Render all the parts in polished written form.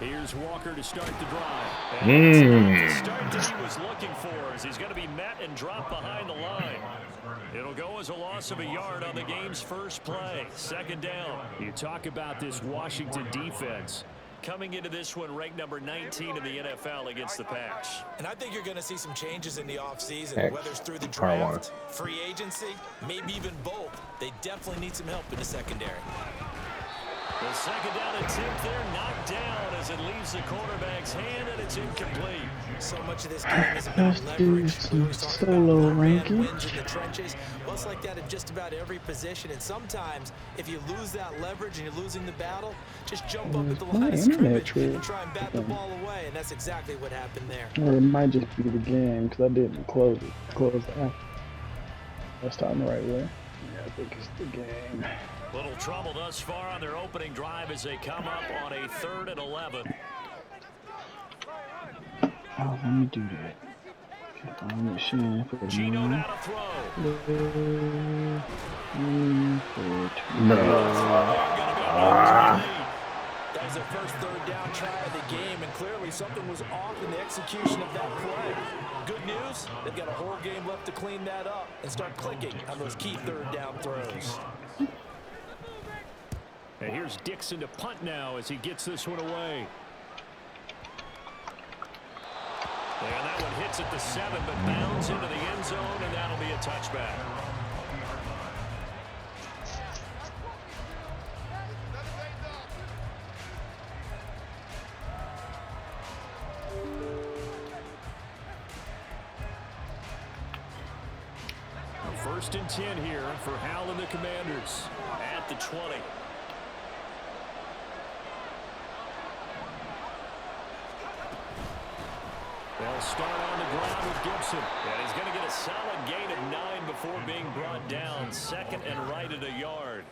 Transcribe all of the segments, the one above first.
Here's Walker to start the drive. And it's not the start that he was looking for, as he's going to be met and dropped behind the line. It'll go as a loss of a yard on the game's first play. Second down. You talk about this Washington defense. Coming into this one ranked number 19 in the NFL against the pass. And I think you're going to see some changes in the offseason, whether it's through the draft, free agency, maybe even both. They definitely need some help in the secondary. The second down attempt there knocked down as it leaves the quarterback's hand, and it's incomplete. So much of this game is about leverage. We always talk about man wins in the trenches. Well, it's like that at just about every position. And sometimes, if you lose that leverage and you're losing the battle, just jump up at the line of scrimmage and try and bat the ball away. And that's exactly what happened there. Or it might just be the game because I didn't close the app. That's time the right way. Yeah, I think it's the game. Little trouble thus far on their opening drive as they come up on a 3rd and 11. Oh, let me do that. Gino now to throw. That was their first 3rd down try of the game, and clearly something was off in the execution of that play. Good news, they've got a whole game left to clean that up and start clicking on those key 3rd down throws. And here's Dixon to punt now as he gets this one away. And that one hits at the 7, but bounds into the end zone, and that'll be a touchback. First and 10 here for Hal and the Commanders at the 20. They'll start on the ground with Gibson. And he's going to get a solid gain of 9 before being brought down. 2nd and right at a yard.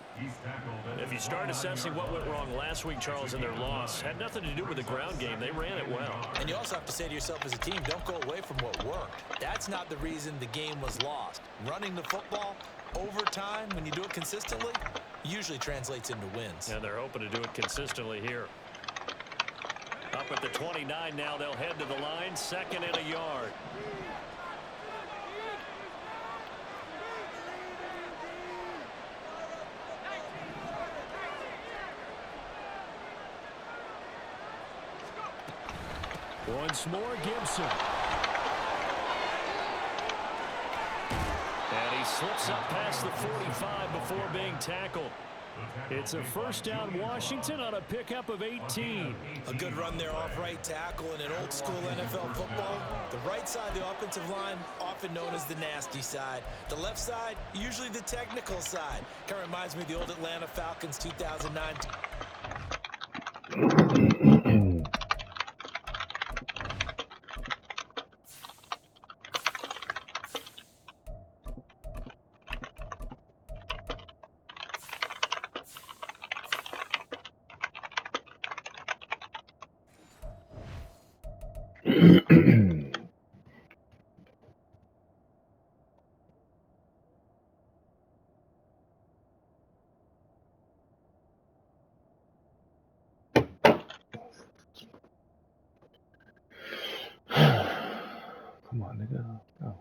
If you start assessing what went wrong last week, Charles, in their loss, had nothing to do with the ground game. They ran it well. And you also have to say to yourself as a team, don't go away from what worked. That's not the reason the game was lost. Running the football over time, when you do it consistently, usually translates into wins. And they're hoping to do it consistently here. Up at the 29 now, they'll head to the line, 2nd and a yard. Once more, Gibson. And he slips up past the 45 before being tackled. It's a first down Washington on a pickup of 18. A good run there off right tackle in an old school NFL football. The right side of the offensive line, often known as the nasty side. The left side, usually the technical side. Kind of reminds me of the old Atlanta Falcons 2009. Come on, nigga. Go.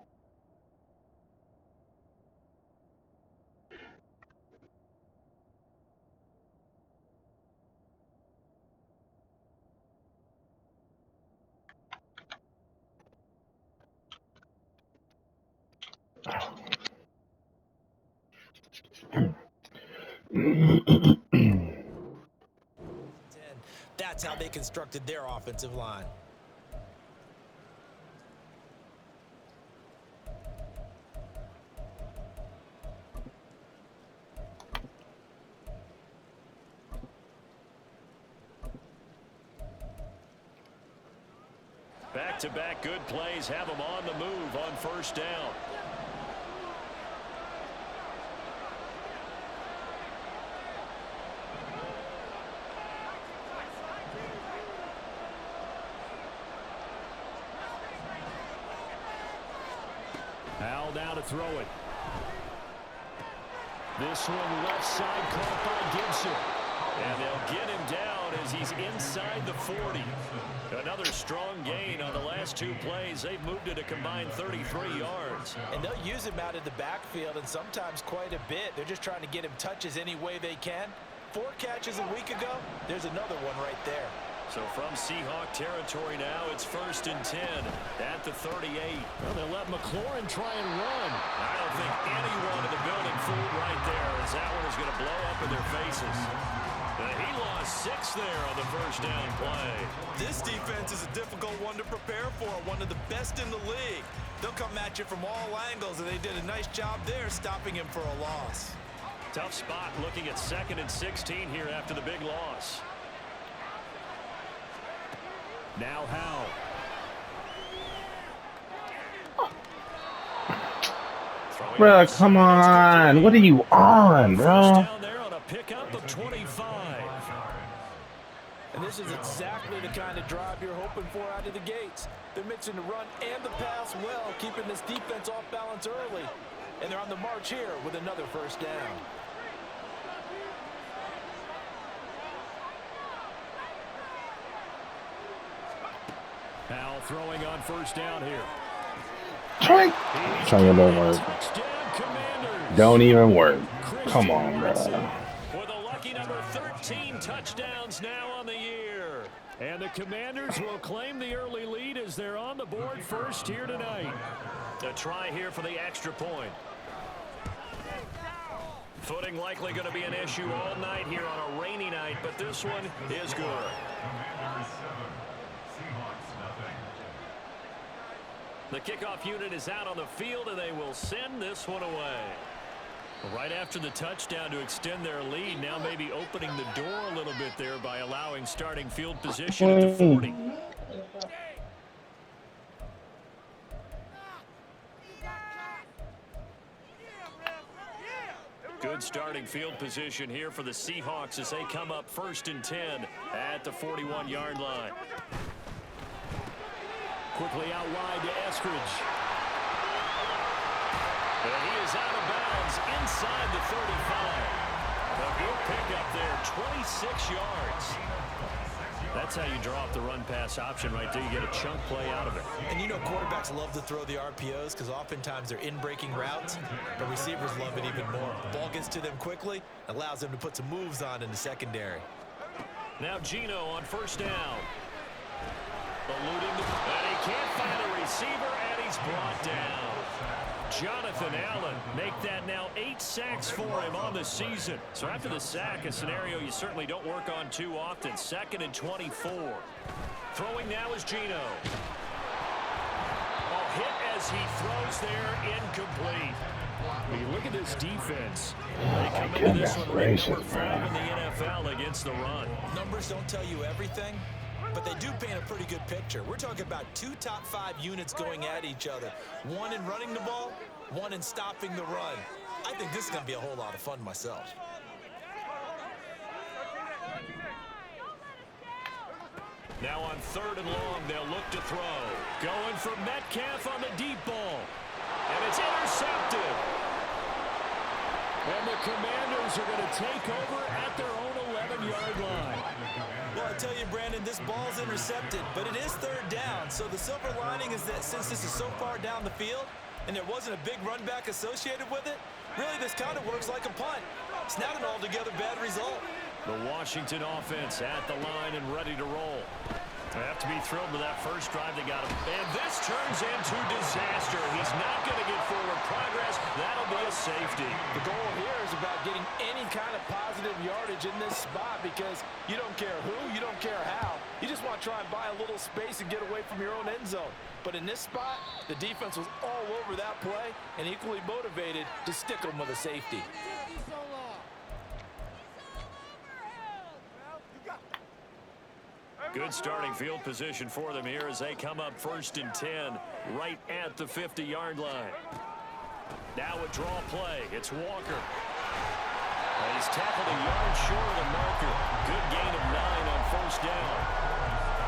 That's how they constructed their offensive line. Back-to-back good plays have them on the move on first down. Al now to throw it. This one left side caught by Gibson. And they'll get him down as he's inside the 40. Another strong gain on the last 2 plays. They've moved it a combined 33 yards. And they'll use him out of the backfield, and sometimes quite a bit. They're just trying to get him touches any way they can. 4 catches a week ago. There's another one right there. So from Seahawk territory now, it's 1st and 10 at the 38. Well, they let McLaurin try and run. I don't think anyone in the building fooled right there, as that one is going to blow up in their faces. He lost 6 there on the first down play. This defense is a difficult one to prepare for, one of the best in the league. They'll come at you from all angles, and they did a nice job there stopping him for a loss. Tough spot looking at 2nd and 16 here after the big loss. Now Howe. Bro, come on. What are you on, bro? Down there on a pickup of 25. And this is exactly the kind of drive you're hoping for out of the gates. They're mixing the run and the pass well, keeping this defense off balance early. And they're on the march here with another first down. Now throwing on first down here. Trying don't work. Don't even work. Come on, bro. With a lucky number 13 touchdowns now on the year. And the Commanders will claim the early lead as they're on the board first here tonight. A try here for the extra point. Footing likely going to be an issue all night here on a rainy night, but this one is good. The kickoff unit is out on the field, and they will send this one away. Right after the touchdown to extend their lead, now maybe opening the door a little bit there by allowing starting field position at the 40. Good starting field position here for the Seahawks as they come up 1st and 10 at the 41-yard line. Quickly out wide to Eskridge. And he is out of bounds inside the 35. A good pickup there, 26 yards. That's how you draw up the run-pass option right there. You get a chunk play out of it. And you know quarterbacks love to throw the RPOs because oftentimes they're in-breaking routes, but receivers love it even more. The ball gets to them quickly, allows them to put some moves on in the secondary. Now Gino on first down. Eluding and he can't find a receiver, and he's brought down. Jonathan Allen make that now 8 sacks for him on the season. So after the sack, a scenario you certainly don't work on too often. 2nd and 24. Throwing now is Gino. A hit as he throws there, incomplete. When you look at this defense, they come into this one ranked number 5 in the NFL against the run. Numbers don't tell you everything, but they do paint a pretty good picture. We're talking about 2 top 5 units going at each other. One in running the ball, one in stopping the run. I think this is going to be a whole lot of fun myself. Now on 3rd and long, they'll look to throw. Going for Metcalf on the deep ball. And it's intercepted. And the Commanders are going to take over at their own 11-yard line. Well, I tell you, Brandon, this ball's intercepted, but it is 3rd down. So the silver lining is that since this is so far down the field and there wasn't a big run back associated with it, really this kind of works like a punt. It's not an altogether bad result. The Washington offense at the line and ready to roll. They have to be thrilled with that first drive they got him. And this turns into disaster. He's not going to get forward progress. That'll be a safety. The goal here is about getting any kind of positive yardage in this spot because you don't care who, you don't care how. You just want to try and buy a little space and get away from your own end zone. But in this spot, the defense was all over that play and equally motivated to stick them with a safety. Good starting field position for them here as they come up 1st and 10 right at the 50-yard line. Now a draw play. It's Walker. And he's tackled a yard short of the marker. Good gain of 9 on first down.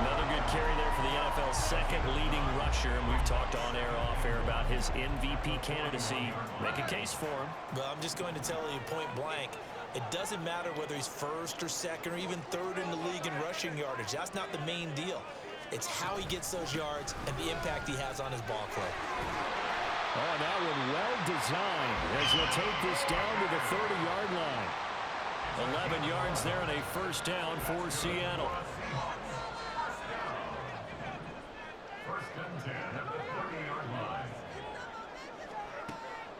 Another good carry there for the NFL's 2nd leading rusher. And we've talked on air, off air about his MVP candidacy. Make a case for him. Well, I'm just going to tell you point blank. It doesn't matter whether he's first or second or even third in the league in rushing yardage. That's not the main deal. It's how he gets those yards and the impact he has on his ball club. Oh, that one well designed as he'll take this down to the 30-yard line. 11 yards there and a first down for Seattle.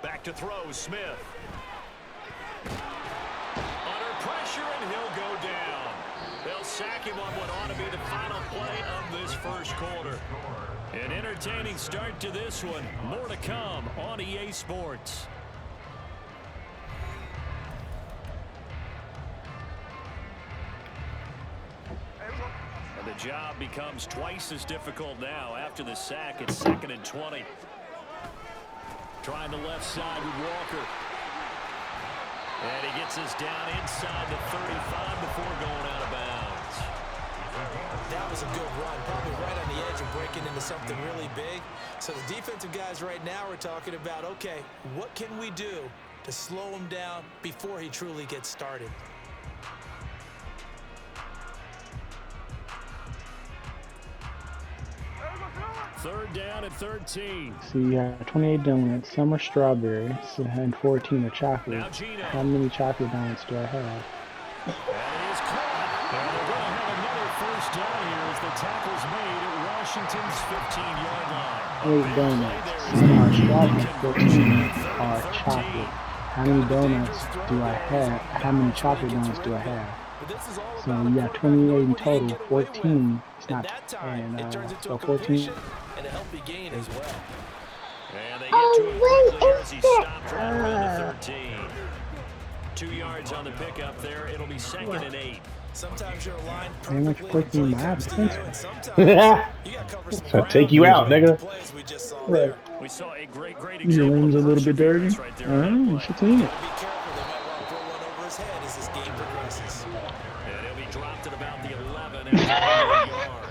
Back to throw, Smith. Under pressure, and he'll go down. They'll sack him on what ought to be the final play of this first quarter. An entertaining start to this one. More to come on EA Sports. And the job becomes twice as difficult now. After the sack, it's 2nd and 20. Trying the left side with Walker. And he gets us down inside the 35 before going out of bounds. That was a good run, probably right on the edge of breaking into something really big. So the defensive guys right now are talking about, okay, what can we do to slow him down before he truly gets started? Third down at 13. So you have 28 donuts, some are strawberries, and 14 are chocolate. How many chocolate donuts do I have? That is caught. And they're going to have another first down here as the tackle's made at Washington's 15-yard line. 8 donuts, some are strawberries, 14 are chocolate. How many donuts do I have? How many chocolate donuts do I have? So you got 28 in total, 14. It's not, and so 14. And a healthy gain as well. And they get to him quickly as he stopped right around the 13. 2 yards on the pickup there. It'll be 2nd and 8. Sometimes you're aligned Damn, it's perfectly clicking when my it comes to you, absence. and sometimes you gotta cover some I'll ground take you out, with nigga. the plays we just saw Right. there. We saw a great Your example room's a of little bit dirty. perseverance right there. Alright, you should clean it. Be careful, they might want to throw one over his head as this game progresses. And he'll be dropped at about the 11 and 1 yard.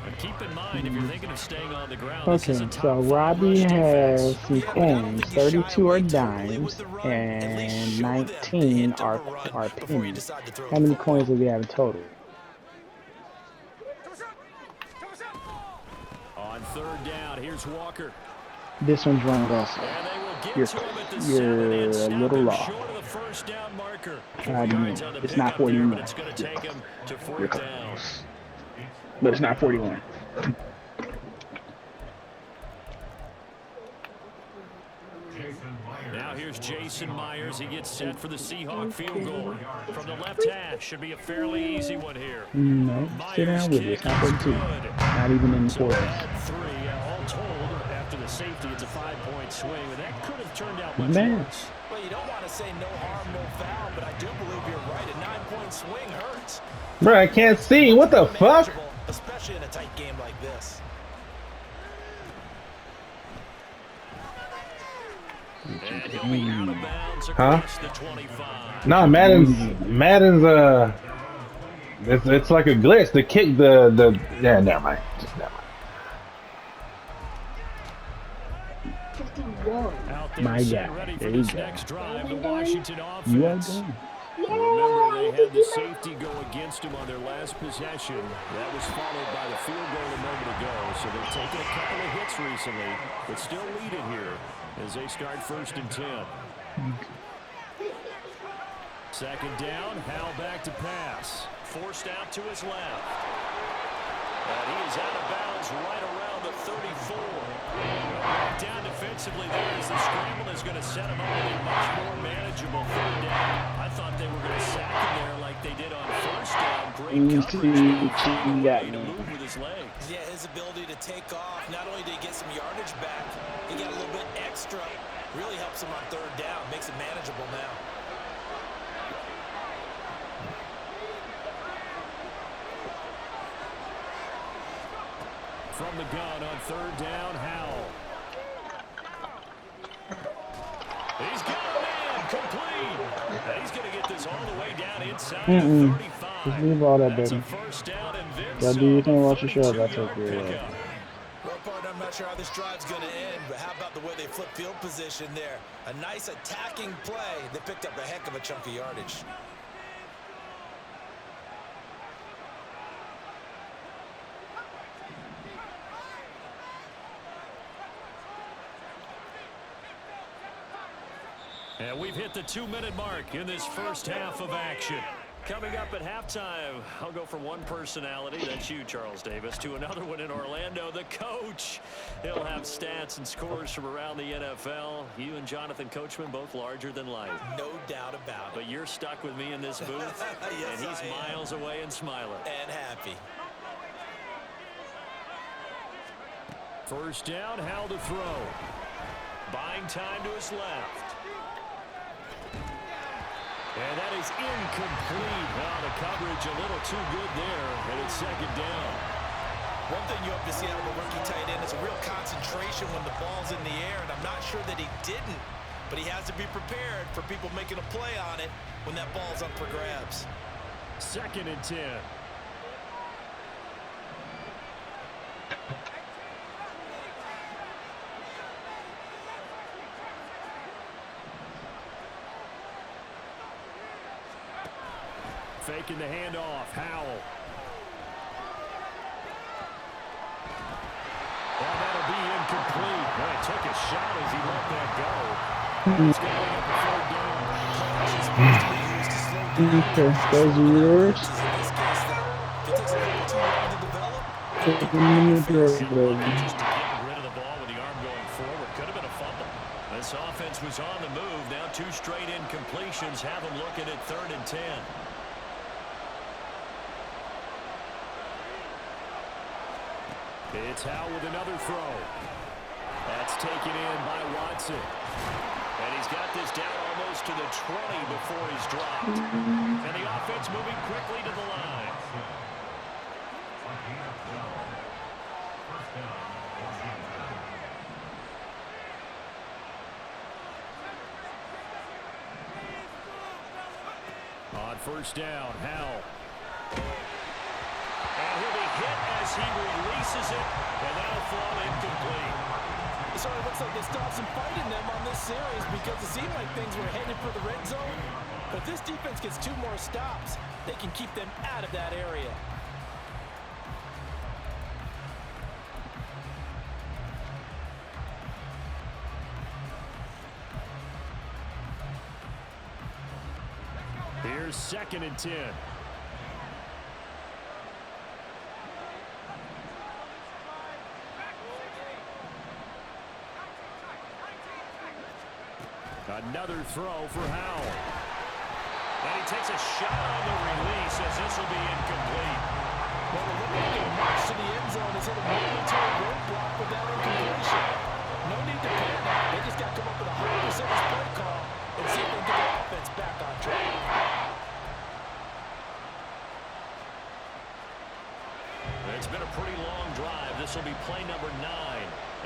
But keep in mind, if you're thinking of staying on the ground, this is Okay, a top so 5 Robbie rush has defense. some coins, 32 are dimes, and 19 are pennies. How many coins do we have in total? On 3rd down, here's Walker. This one's wrong also. And they will get You're- to him at the you're 7 and a stop little him off. short of the first down marker. I mean, Yards on the it's not pickup there, 41. but it's going to take him to 4th down. But it's not 41. Now here's Jason Myers. He gets set for the Seahawk field goal. From the left hash, should be a fairly easy one here. No, sit down with it. It's not 42. Not even in the 40s. Add 3, all told, after the safety, it's a 5-point swing, and that could have turned out much Man. worse. Well, you don't want to say no harm, no foul, but I do believe you're right. A 9-point swing hurts. Bro, I can't see. What the fuck? Manageable, especially in a tight game like this. And he'll be out of bounds Huh? across the 25. Nah, Madden's it's like a glitch. The kick, yeah, never mind. Just never mind. Out there, My set guy. ready for There you this go. next drive. The Washington You are offense. done. Remember, they had the safety go against him on their last possession. That was followed by the field goal a moment ago. So they've taken a couple of hits recently, but still leading here as they start 1st and 10. 2nd down, Howell back to pass. Forced out to his left. And he is out of bounds right around the 34. Back down defensively there as the scramble is going to set him up with a much more manageable 3rd down. I thought they were going to sack him there like they did on 1st down. Great coverage. He found a way to move with his legs. Yeah, his ability to take off, not only did he get some yardage back, he got a little bit extra. Really helps him on 3rd down, makes it manageable now. From the gun on 3rd down, Howell. He's got a man complete. And he's going to get this all the way down inside the 35. Just leave all that, That's baby. a 1st down and then Y'all do your thing, watch your show. That's okay. Well, partner, I'm not not sure how this drive's going to end, but how about the way they flip field position there? A nice attacking play that picked up a heck of a chunk of yardage. And we've hit the 2-minute mark in this first half of action. Coming up at halftime, I'll go from one personality, that's you, Charles Davis, to another one in Orlando, the coach. He'll have stats and scores from around the NFL. You and Jonathan Coachman, both larger than life. No doubt about it. But you're stuck with me in this booth, yes, and he's miles away and smiling. And happy. First down, Howell to throw. Buying time to his left. And that is incomplete. Well, the coverage a little too good there, and it's second down. One thing you hope to see out of a rookie tight end is a real concentration when the ball's in the air, and I'm not sure that he didn't, but he has to be prepared for people making a play on it when that ball's up for grabs. 2nd and 10. Faking the handoff, Howell. Well, that'll be incomplete. Well, he took a shot as he let that go. It's going up a 3rd down. Okay, those are yours. Just to get rid of the ball with the arm going forward. Could have been a fumble. This offense was on the move. Now 2 straight incompletions have them looking at 3rd and 10. It's Howell with another throw. That's taken in by Watson. And he's got this down almost to the 20 before he's dropped. And the offense moving quickly to the line. On first down, Howell. And he'll be hit as he releases it, and that'll fall incomplete. It sort of looks like they stopped some fight in them on this series because it seemed like things were headed for the red zone. But if this defense gets 2 more stops, they can keep them out of that area. Here's 2nd and 10. Another throw for Howell. And he takes a shot on the release as this will be incomplete. Well, the looking march to the end zone is hit a momentary roadblock with that incompletion. No need to panic. They just got to come up with a 100% play call and see if they can get the offense back on track. It's been a pretty long drive. This will be play number 9.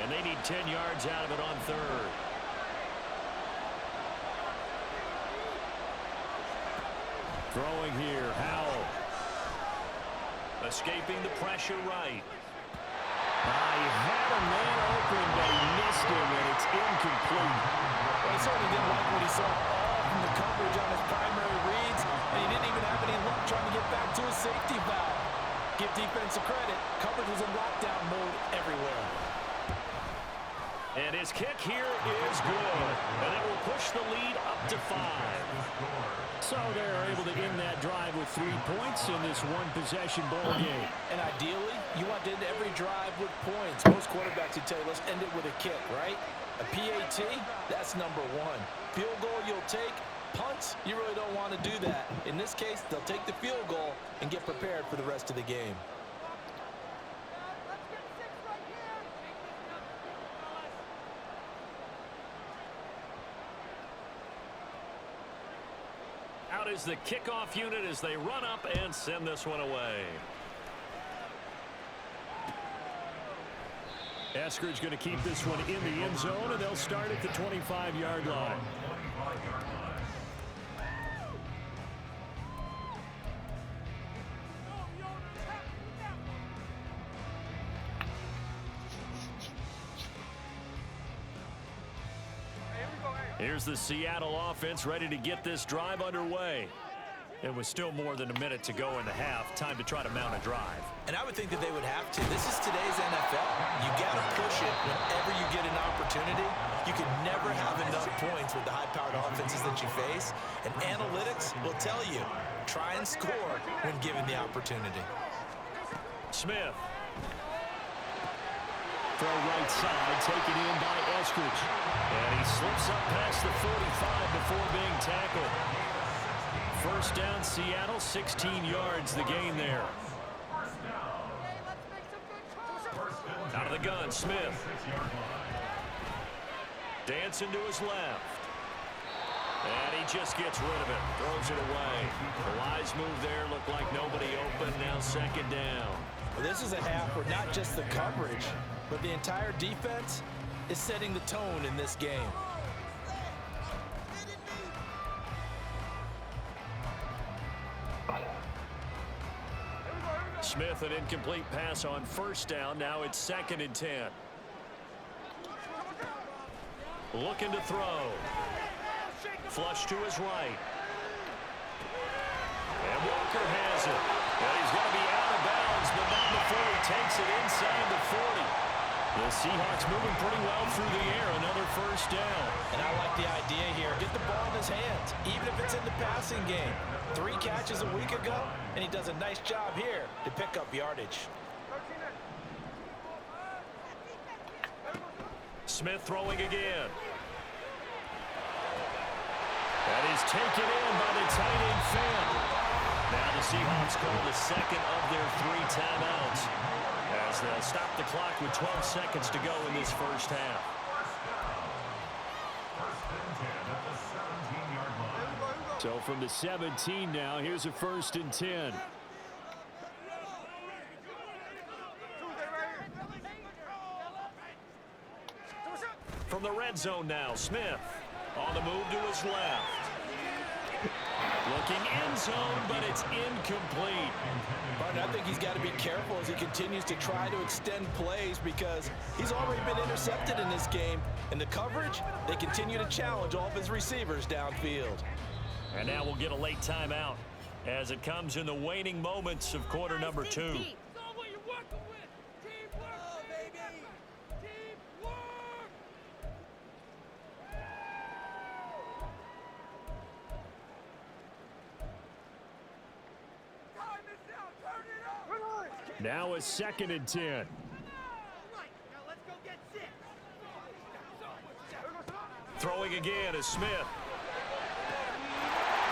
And they need 10 yards out of it on 3rd. Throwing here, Howell. Escaping the pressure right. He had a man open, but he missed him, and it's incomplete. Well, he certainly didn't like what he saw all from the coverage on his primary reads, and he didn't even have any luck trying to get back to his safety valve. Give defense a credit. Coverage was in lockdown mode everywhere. And his kick here is good, and it will push the lead up to 5. So they're able to end that drive with 3 points in this one-possession ball game. And ideally, you want to end every drive with points. Most quarterbacks would tell you, let's end it with a kick, right? A PAT, that's number 1. Field goal you'll take. Punts, you really don't want to do that. In this case, they'll take the field goal and get prepared for the rest of the game. Out is the kickoff unit as they run up and send this one away. Eskridge going to keep this one in the end zone, and they'll start at the 25-yard line. Here's the Seattle offense ready to get this drive underway. It was still more than a minute to go in the half. Time to try to mount a drive. And I would think that they would have to. This is today's NFL. You got to push it whenever you get an opportunity. You can never have enough points with the high-powered offenses that you face. And analytics will tell you, try and score when given the opportunity. Smith. Throw right side, taken in by Eskridge. And he slips up past the 45 before being tackled. First down, Seattle, 16 yards the gain there. Out of the gun, Smith. Dancing to his left. And he just gets rid of it, throws it away. The wise move there, looked like nobody open, now second down. Well, this is a half where not just the coverage, but the entire defense is setting the tone in this game. Smith, an incomplete pass on first down. Now it's 2nd and 10. Looking to throw. Flush to his right. And Walker has it. Well, he's going to be out of bounds, but not before he takes it inside the 40. The Seahawks moving pretty well through the air. Another first down. And I like the idea here. Get the ball in his hands, even if it's in the passing game. 3 catches a week ago, and he does a nice job here to pick up yardage. Smith throwing again. That is taken in by the tight end Fant. Now the Seahawks call the second of their 3 timeouts as they'll stop the clock with 12 seconds to go in this first half. So from the 17 now, here's a 1st and 10. From the red zone now, Smith on the move to his left. Looking end zone, but it's incomplete. Martin, I think he's got to be careful as he continues to try to extend plays because he's already been intercepted in this game. And the coverage, they continue to challenge all of his receivers downfield. And now we'll get a late timeout as it comes in the waning moments of quarter number 2. Now a 2nd and 10. Throwing again is Smith.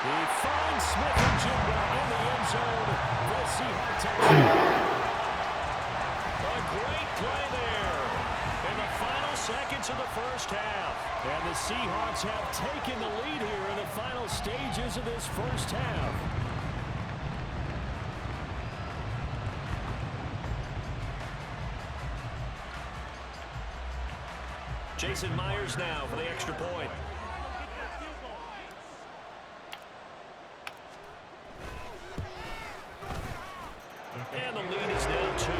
He finds Smith and Jigba in the end zone. The Seahawks touchdown. A great play there in the final seconds of the first half. And the Seahawks have taken the lead here in the final stages of this first half. Jason Myers now for the extra point. And the lead is now 2.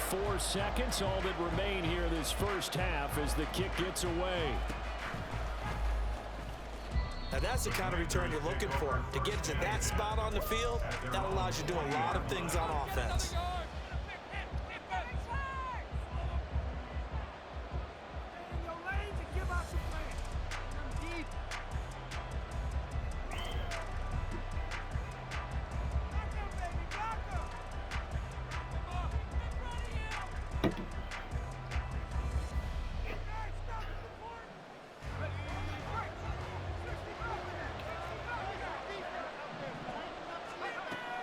4 seconds, all that remain here this first half as the kick gets away. Now that's the kind of return you're looking for. To get to that spot on the field, that allows you to do a lot of things on offense.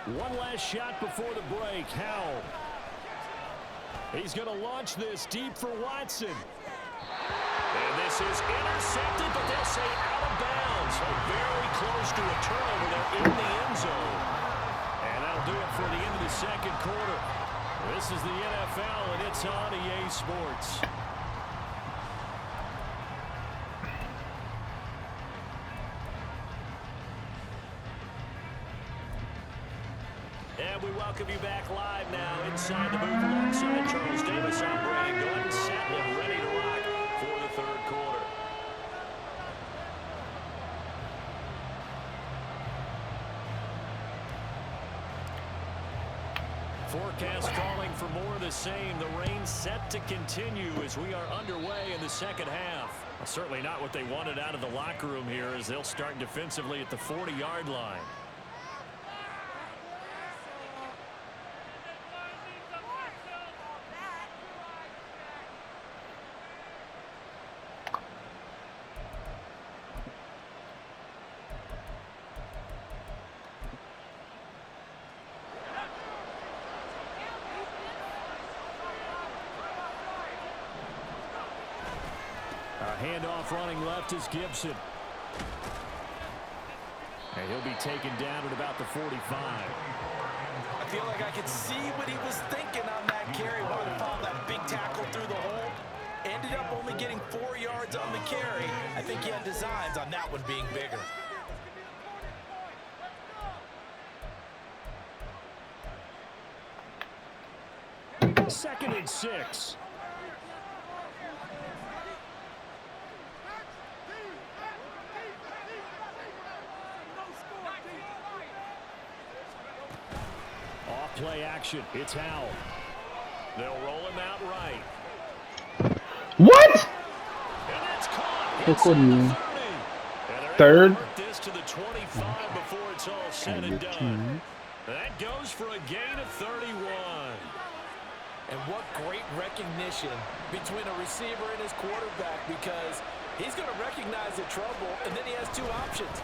One last shot before the break. Howell. He's going to launch this deep for Watson. And this is intercepted, but they'll say out of bounds. So very close to a turnover there in the end zone. And that'll do it for the end of the second quarter. This is the NFL, and it's on EA Sports. And we welcome you back live now inside the booth alongside Charles Davis. I'm Brandon Gordon, set and ready to rock for the third quarter. Forecast calling for more of the same. The rain set to continue as we are underway in the second half. Well, certainly not what they wanted out of the locker room here as they'll start defensively at the 40-yard line. Handoff running left is Gibson. And he'll be taken down at about the 45. I feel like I could see what he was thinking on that carry. Wanted to follow that big tackle through the hole. Ended up only getting 4 yards on the carry. I think he had designs on that one being bigger. Second and 6. Play action. It's Howell. They'll roll him out right. What? And that's caught. Look what you mean. Third. This to the 25 before it's all said and done. That goes for a gain of 31. And what great recognition between a receiver and his quarterback, because he's going to recognize the trouble, and then he has two options.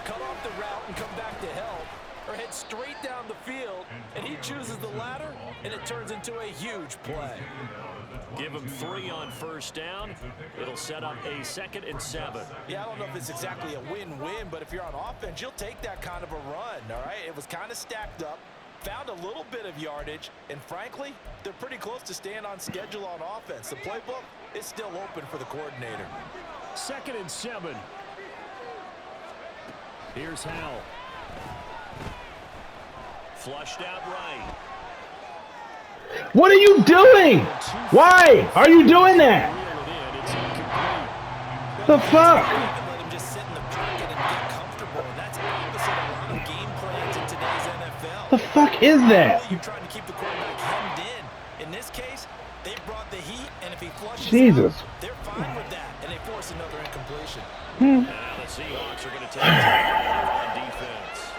Cut off the route and come back to help, or head straight down the field, and he chooses the latter, and it turns into a huge play. Give him 3 on first down. It'll set up a 2nd and 7. Yeah, I don't know if it's exactly a win-win, but if you're on offense, you'll take that kind of a run, all right? It was kind of stacked up, found a little bit of yardage, and frankly, they're pretty close to staying on schedule on offense. The playbook is still open for the coordinator. 2nd and 7. Here's Howell. Flushed out right. What are you doing? Why are you doing that? The fuck? Let him just sit in the pocket and get comfortable, and that's opposite a lot of game plans in today's NFL. The fuck is that? You're trying to keep the quarterback hemmed in. In this case, they brought the heat, and if he flushes Jesus. out, they're fine with that, and they force another incompletion. Now the Seahawks are going to take a time on defense.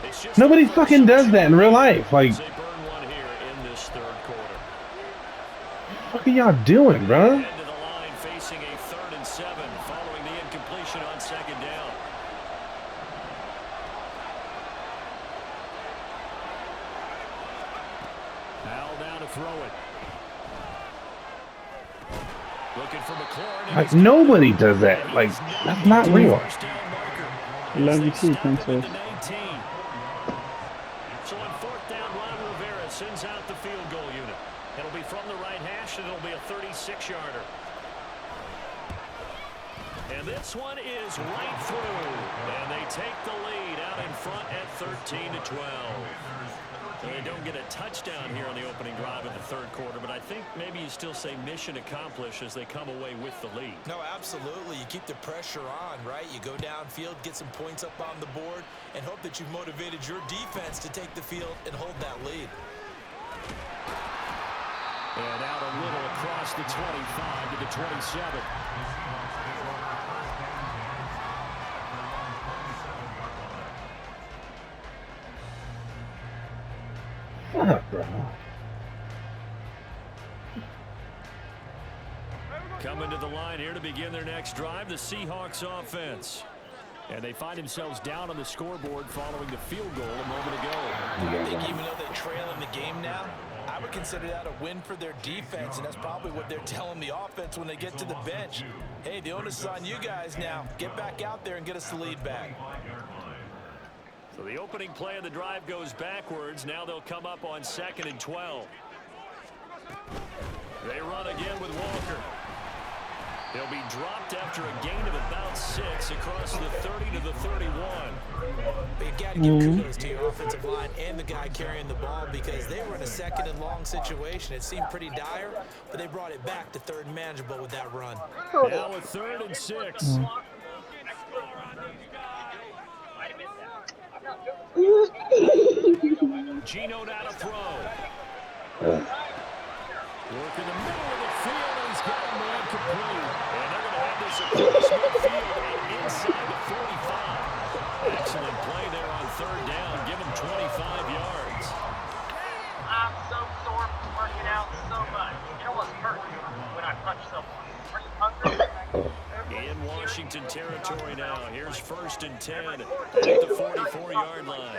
It's just Nobody fucking does that in real life. Like, they burn one here in this third quarter. what are y'all doing, bro? End of the line facing a 3rd and 7 following the incompletion on 2nd down. Howell down to throw it. Looking for McLaurin. Like, nobody does that. Like, that's not real. First down marker. Love you too, They stop at Princess. the 19. So on 4th down, Ron Rivera sends out the field goal unit. It'll be from the right hash, and it'll be a 36-yarder. And this one is right through. And they take the lead out in front at 13-12. So they don't get a touchdown here on the opening drive of the third quarter, but I think maybe you still say mission accomplished as they come away with the lead. No, absolutely. You keep the pressure on, right? You go downfield, get some points up on the board, and hope that you've motivated your defense to take the field and hold that lead. And out a little across the 25 to the 27. Fuck, bro. Coming to the line here to begin their next drive, the Seahawks offense. And they find themselves down on the scoreboard following the field goal a moment ago. I think even though they trail in the game now, I would consider that a win for their defense, and that's probably what they're telling the offense when they get to the bench. Hey, the onus is on you guys now. Get back out there and get us the lead back. So the opening play of the drive goes backwards. Now they'll come up on 2nd and 12. They run again with Walker. He'll be dropped after a gain of about 6 across the 30 to the 31. But you got to give kudos to your offensive line and the guy carrying the ball because they were in a second and long situation. It seemed pretty dire, but they brought it back to third and manageable with that run. Now a 3rd and 6. Gino now to throw. Work in the middle of the field, and he's got a man complete. And they're going to have this across midfield and inside the 45. Excellent play there on 3rd down. Give him 25 yards. I'm so sore from working out so much. It almost hurts when I punch someone. Are you hungry? In Washington territory now. Here's 1st and 10 at the 44-yard line.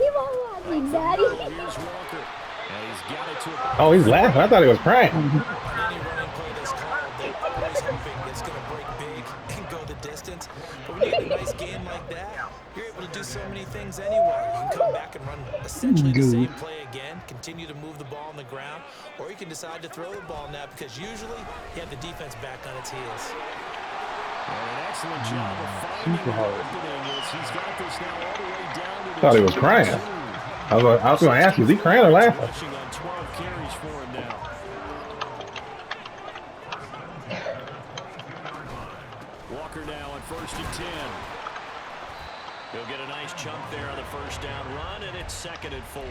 You won't want me, Daddy. Here's Walker. And he's got it to Oh, he's laughing. I thought he was crying. Any running play that's called, they're always hoping it's going to break big and go the distance. But when you get a nice game like that, you're able to do so many things anyway. You can come back and run essentially the same play again, continue to move the ball on the ground, or you can decide to throw the ball now because usually you have the defense back on its heels. an excellent job of finding the opening as he's got this now all the way down to the Thought he was crying. I was going to ask you, is he crying or laughing? Rushing on 12 carries for him now. Walker now on 1st and 10. He'll get a nice chunk there on the 1st down run, and it's 2nd and 4.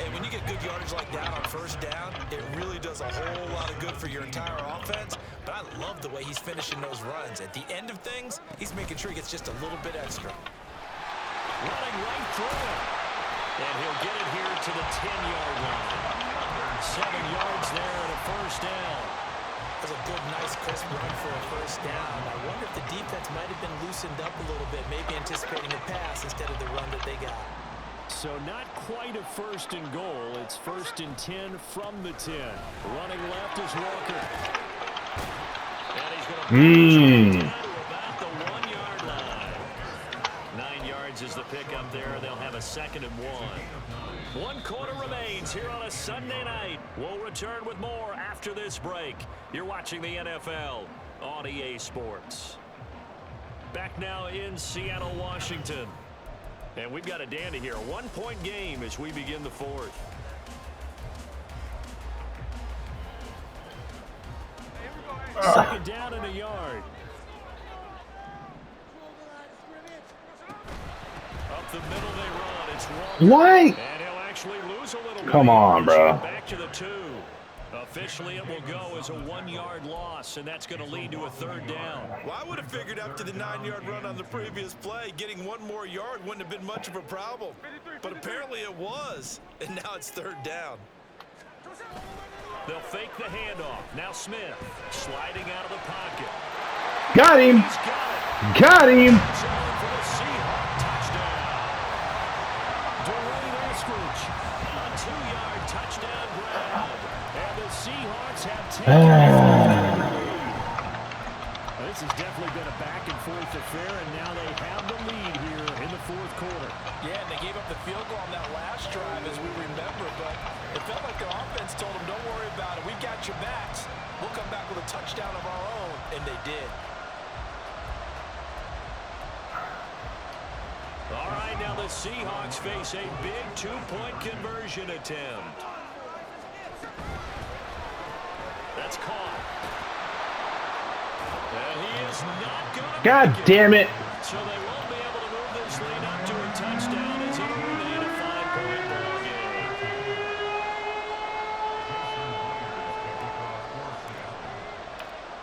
And when you get good yardage like that on 1st down, it really does a whole lot of good for your entire offense. But I love the way he's finishing those runs. At the end of things, he's making sure he gets just a little bit extra. Running right through it. And he'll get it here to the 10-yard line. 7 yards there and a 1st down. That was a good, nice, crisp run for a 1st down. I wonder if the defense might have been loosened up a little bit, maybe anticipating a pass instead of the run that they got. So not quite a 1st and goal. It's 1st and 10 from the 10. Running left is Walker. And he's going to push it down to about the 1-yard line. 9 yards is the pickup there. They'll have a 2nd and 1. 1 quarter remains here on a Sunday night. We'll return with more after this break. You're watching the NFL on EA Sports. Back now in Seattle, Washington. And we've got a dandy here. A 1-point game as we begin the 4th. Second down and a yard. Up the middle they run. It's Walker. Why? And he'll actually lose a little bit. Come on, bro. Back to the 2. Officially, it will go as a 1-yard loss, and that's going to lead to a 3rd down. Well, I would have figured after the 9-yard run on the previous play, getting 1 more yard wouldn't have been much of a problem. But apparently it was, and now it's 3rd down. They'll fake the handoff. Now Smith sliding out of the pocket. Got him. He's got it. Got him. Touchdown for the Seahawks. Touchdown. Dwayne Eskridge, a 2-yard touchdown grab. And the Seahawks have taken This has definitely been a back-and-forth affair, and now they have the lead here in the 4th quarter. Yeah, and they gave up the field goal on that last drive, as we remember, but it felt like their offense told them, don't worry about it. We've got your backs. We'll come back with a touchdown of our own, and they did. All right, now the Seahawks face a big 2-point conversion attempt. That's caught. And he is not going to God damn it. So they won't be able to move this lead up to a touchdown as it'll remain a 5-point ball game.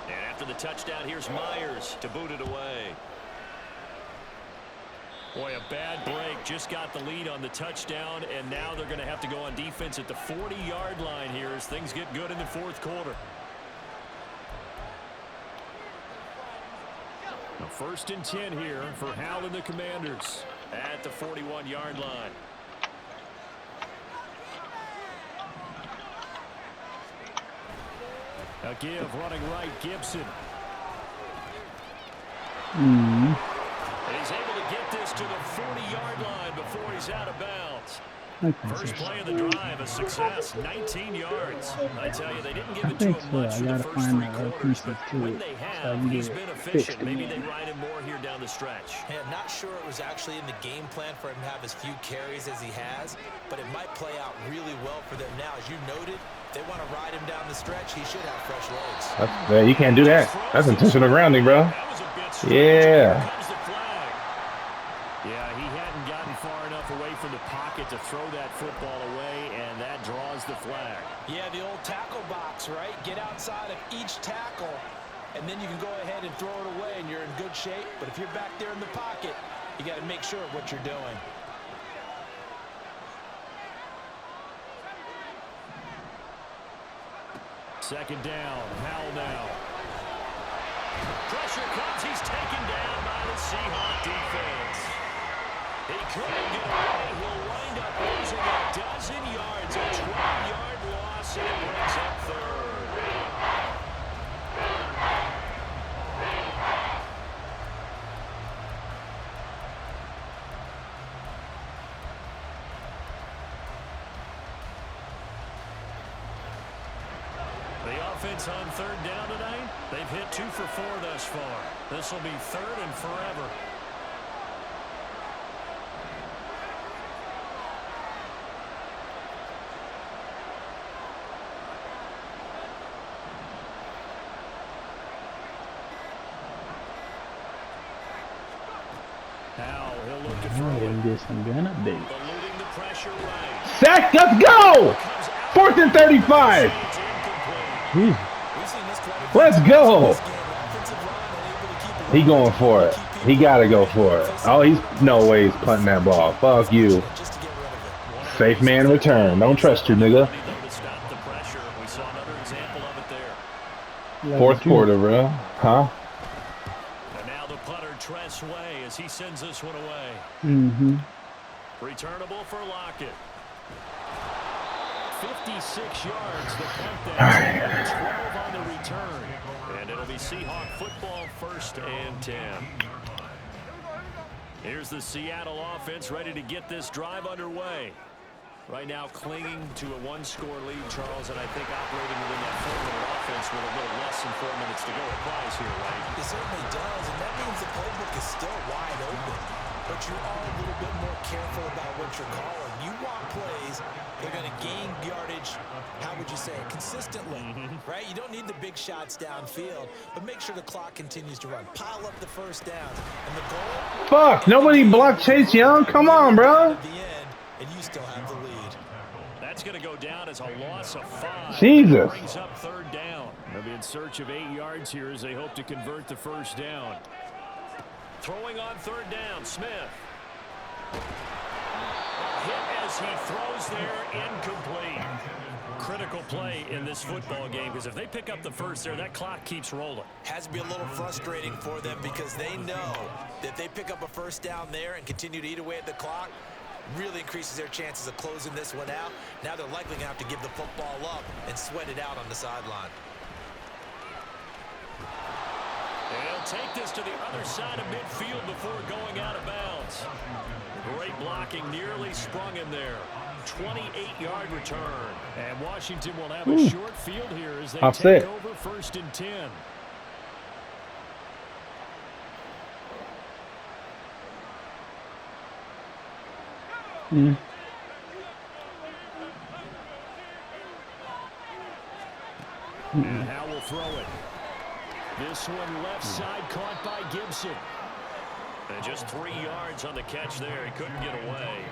And after the touchdown, here's Myers to boot it away. Boy, a bad break. Just got the lead on the touchdown, and now they're going to have to go on defense at the 40-yard line here as things get good in the 4th quarter. Now 1st and 10 here for Hal and the Commanders at the 41-yard line. A give running right, Gibson. And he's able to get this to the 40-yard line before he's out of bounds. First play of the drive, a success, 19 yards. I tell you, they didn't give it to think him so. much I for the gotta first find 3 the other quarters, pieces but to when it they so I have, can he's get been it efficient. fixed Maybe they again. ride him more here down the stretch. Hey, I'm not sure it was actually in the game plan for him to have as few carries as he has, but it might play out really well for them now. As you noted, if they want to ride him down the stretch, he should have fresh legs. Man, you can't do that. That's intentional grounding, bro. That was a bit strange. Yeah. Here comes the flag. Yeah, he hadn't gotten far enough away from the pocket to throw that football away, and that draws the flag. Yeah, the old tackle box, right? Get outside of each tackle, and then you can go ahead and throw it away, and you're in good shape. But if you're back there in the pocket, you got to make sure of what you're doing. Second down, Howell now. Pressure comes, he's taken down by the Seahawks defense. He couldn't get away. He'll wind up losing a dozen yards, a 12-yard loss, and it brings up third. The offense on third down tonight, they've hit 2 for 4 thus far. This will be third and forever. Now he'll look to throw And it. get some gun updates. Eluding the pressure right. Sack, let's go! 4th and 35. It's incomplete. Jesus. We've seen this quite a few Let's times go. in this game. Offensive line unable to keep it He running. going for it. He gotta go for it. Oh, he's no way he's punting that ball. Fuck you. Just to get rid of it. Safe man return. Don't trust you, nigga. To stop the pressure. We saw another example of it there. Like 4th you. quarter, bro. Huh? And now the punter Tress Way as he sends this one away. Mm-hmm. Returnable for Lockett. 56 yards, the punt that's 12 on the return. And it'll be Seahawk football, 1st and 10. Here's the Seattle offense ready to get this drive underway. Right now clinging to a 1-score lead, Charles, and I think operating within that 4-minute offense with a little less than 4 minutes to go applies here, right? It certainly does, and that means the playbook is still wide open. But you are a little bit more careful about what you're calling. You want plays that are going to gain yardage, how would you say, consistently, right? You don't need the big shots downfield, but make sure the clock continues to run. Pile up the first down. And the goal? Fuck, nobody blocked Chase Young? Come on, bro. At the end, and you still have the lead. That's going to go down as a loss of 5. Jesus. Brings up 3rd down. They'll be in search of 8 yards here as they hope to convert the first down. Throwing on 3rd down, Smith. Hit as he throws there, incomplete. Critical play in this football game because if they pick up the first there, that clock keeps rolling. Has to be a little frustrating for them because they know that if they pick up a first down there and continue to eat away at the clock, really increases their chances of closing this one out. Now they're likely going to have to give the football up and sweat it out on the sideline. They'll take this to the other side of midfield before going out of bounds. Great blocking, nearly sprung him there. 28-yard return. And Washington will have a short field here as they Offset. take over 1st and 10. Mm. And Howell will throw it. This one left side caught by Gibson. And just 3 yards on the catch there. He couldn't get away.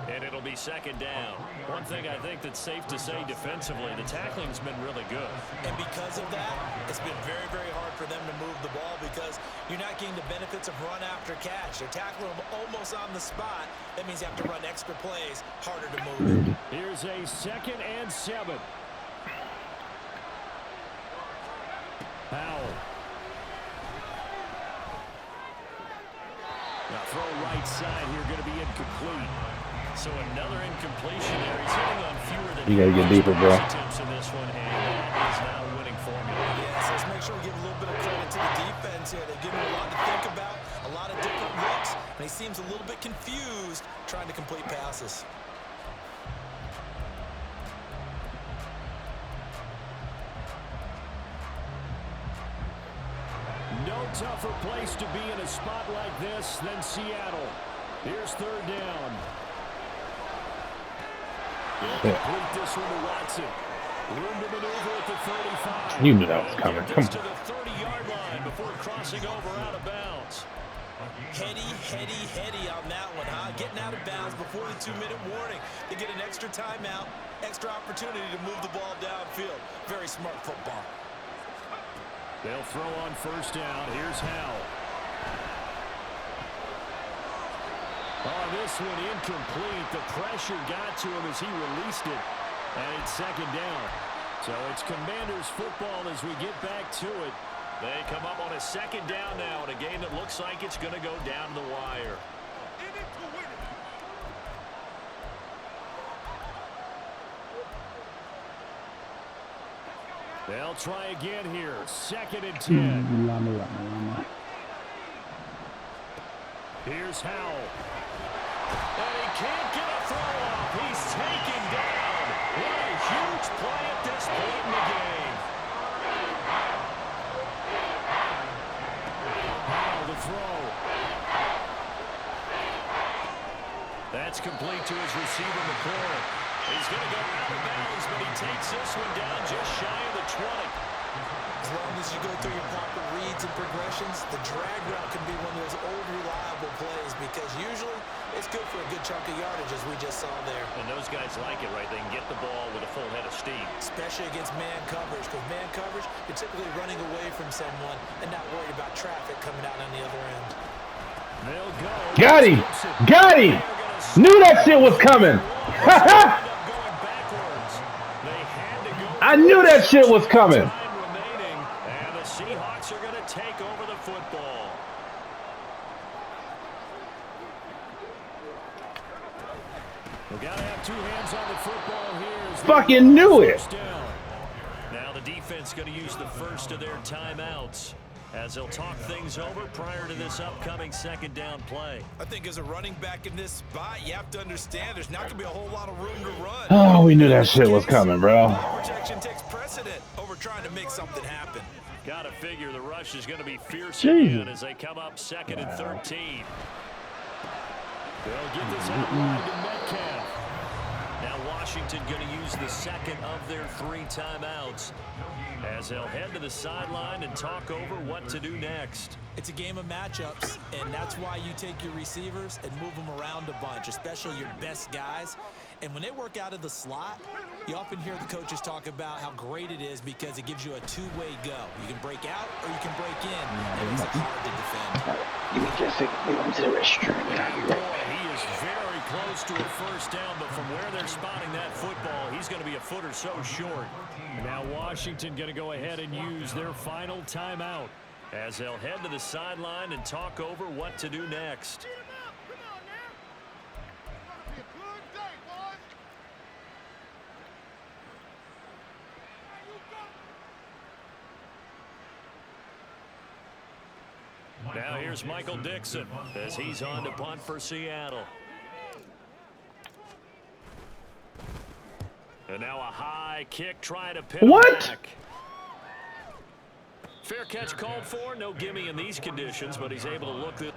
And it'll be 2nd down. One thing I think that's safe to say defensively, the tackling's been really good. And because of that, it's been very, very hard for them to move the ball because you're not getting the benefits of run after catch. They're tackling them almost on the spot. That means you have to run extra plays, harder to move it. Here's a 2nd and 7. Howell. Now throw right side here, going to be incomplete. So another incompletion there. He's hitting on fewer than You gotta get deeper, bro. attempts in this one, and that is now a winning formula. Yeah, so let's make sure we give a little bit of credit to the defense here. They've given him a lot to think about, a lot of different looks, and he seems a little bit confused trying to complete passes. tougher place to be in a spot like this than Seattle. Here's third down. They'll complete this one to Watson. Room to maneuver at the 35. You knew that was coming. Come To on. the 30-yard line before crossing over out of bounds. Heady on that one, huh? Getting out of bounds before the 2-minute warning. They get an extra timeout, extra opportunity to move the ball downfield. Very smart football. They'll throw on first down. Here's Howell. Oh, this one incomplete. The pressure got to him as he released it. And it's second down. So it's Commanders football as we get back to it. They come up on a second down now in a game that looks like it's going to go down to the wire. They'll try again here. Second and 10. Here's Howell. And he can't get a throw off. He's taken down. What a huge play at this point in the game. Howell the throw. That's complete to his receiver, McCoy. He's going to go out of bounds, but he takes this one down just shy of the 20. As long as you go through your proper reads and progressions, the drag route can be one of those old reliable plays because usually it's good for a good chunk of yardage as we just saw there. And those guys like it, right? They can get the ball with a full head of steam. Especially against man coverage, because man coverage, you're typically running away from someone and not worried about traffic coming out on the other end. They'll go. Got him! Got him! Knew that shit was coming! I knew that shit was coming! And the Seahawks are going to take over the football. We got to have two hands on the football here. Fucking knew it! Now the defense going to use the first of their timeouts as they'll talk things over prior to this upcoming second down play. I think as a running back in this spot, you have to understand there's not going to be a whole lot of room to run. Oh, we knew that shit was coming, bro. Protection takes precedent over trying to make something happen. Got to figure the rush is going to be fierce again as they come up second and 13. They'll get this outline to Metcalf. Now Washington going to use the second of their 3 timeouts as they'll head to the sideline and talk over what to do next. It's a game of matchups, and that's why you take your receivers and move them around a bunch, especially your best guys. And when they work out of the slot, you often hear the coaches talk about how great it is because it gives you a two-way go. You can break out or you can break in, and it's hard to defend. You can just go to the restroom. Boy, he is very close to a first down, but from where they're spotting that football, he's going to be a foot or so short. Now Washington going to go ahead and use their final timeout as they'll head to the sideline and talk over what to do next. Now here's Michael Dixon as he's on to punt for Seattle. And now a high kick trying to pin him back. Fair catch called for. No gimme in these conditions, but he's able to look this.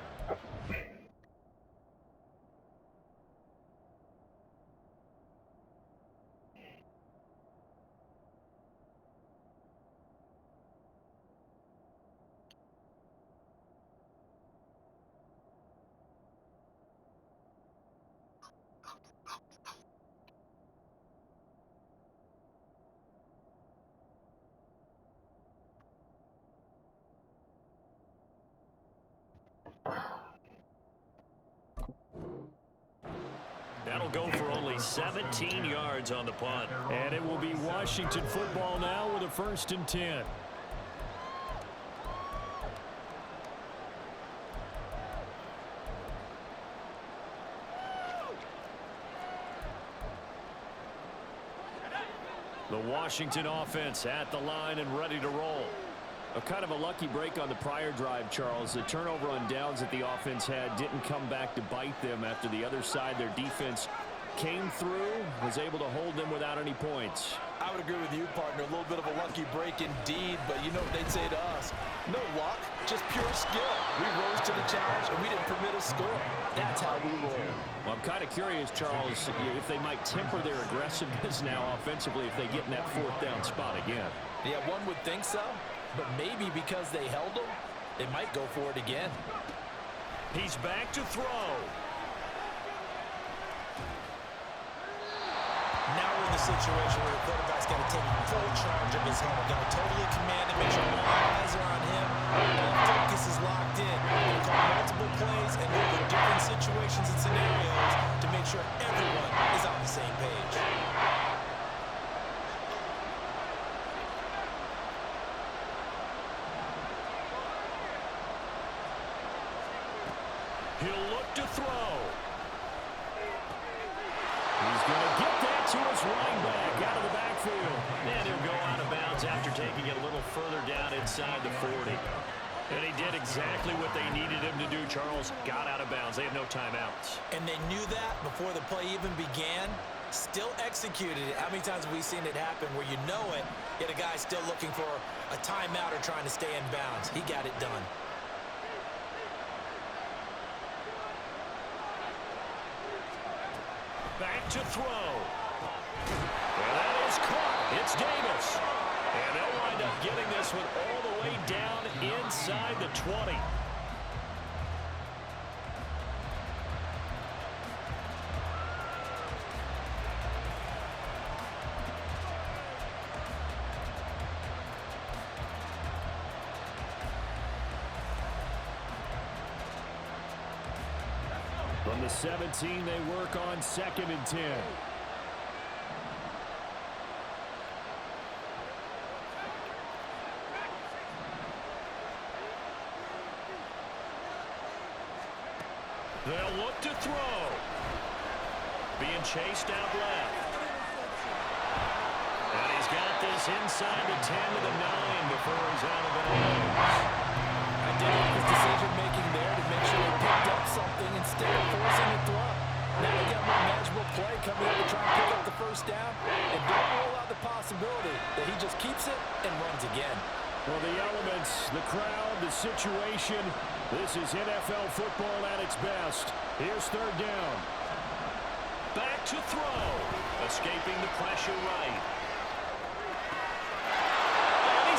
That'll go for only 17 yards on the punt. And it will be Washington football now with a 1st and 10. The Washington offense at the line and ready to roll. A kind of a lucky break on the prior drive, Charles. The turnover on downs that the offense had didn't come back to bite them after the other side. Their defense came through, was able to hold them without any points. I would agree with you, partner. A little bit of a lucky break indeed, but you know what they'd say to us? No luck, just pure skill. We rose to the challenge, and we didn't permit a score. That's how we roll. Well, I'm kind of curious, Charles, if they might temper their aggressiveness now offensively if they get in that fourth down spot again. Yeah, one would think so, but maybe because they held them, they might go for it again. He's back to throw. Now we're in the situation where the quarterback's got to take full charge of his helmet. Got to totally command him, make sure all eyes are on him. And focus is locked in. Going to call multiple plays and look for different situations and scenarios to make sure everyone is on the same page. He'll look to throw. He's going to get that to his running back out of the backfield. And he'll go out of bounds after taking it a little further down inside the 40. And he did exactly what they needed him to do, Charles. Got out of bounds. They have no timeouts. And they knew that before the play even began. Still executed it. How many times have we seen it happen where you know it, yet a guy still looking for a timeout or trying to stay in bounds? He got it done. Back to throw. And that is caught. It's Davis. And they'll wind up getting this one all the way down inside the 20. From the 17, they work on 2nd and 10. They'll look to throw. Being chased out left. And he's got this inside the 10 to the 9 before he's out of bounds. I did like his decision-making there to make sure they picked up something instead of forcing a throw. Now they got more manageable play coming in to try and pick up the first down. And don't rule out the possibility that he just keeps it and runs again. Well, the elements, the crowd, the situation, this is NFL football at its best. Here's 3rd down. Back to throw. Escaping the pressure right.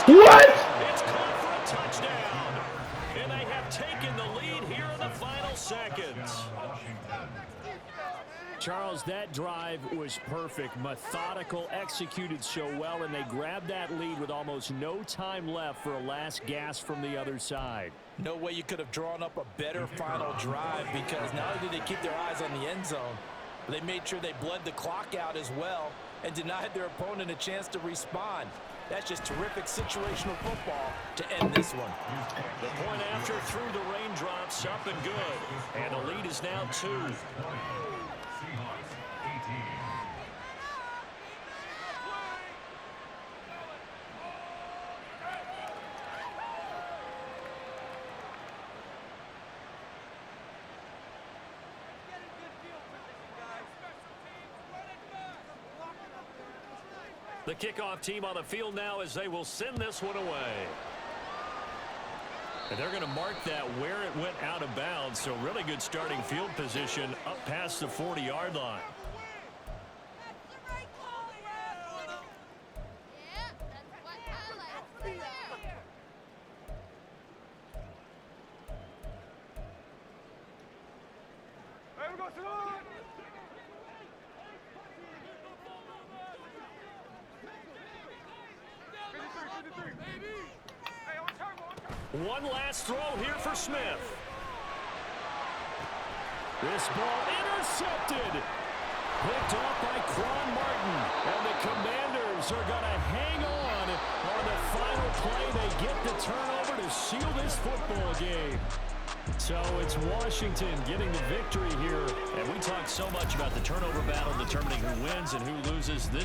What? It's caught for a touchdown. And they have taken the lead here in the final seconds. Charles, that drive was perfect, methodical, executed so well, and they grabbed that lead with almost no time left for a last gasp from the other side. No way you could have drawn up a better final drive, because not only did they keep their eyes on the end zone, they made sure they bled the clock out as well and denied their opponent a chance to respond. That's just terrific situational football to end this one. The point after through the raindrops, up and good. And the lead is now 2. The kickoff team on the field now as they will send this one away. And they're going to mark that where it went out of bounds. So really good starting field position up past the 40-yard line. One last throw here for Smith. This ball intercepted. Picked off by Quan Martin. And the Commanders are going to hang on the final play. They get the turnover to seal this football game. So it's Washington getting the victory here. And we talked so much about the turnover battle determining who wins and who loses this.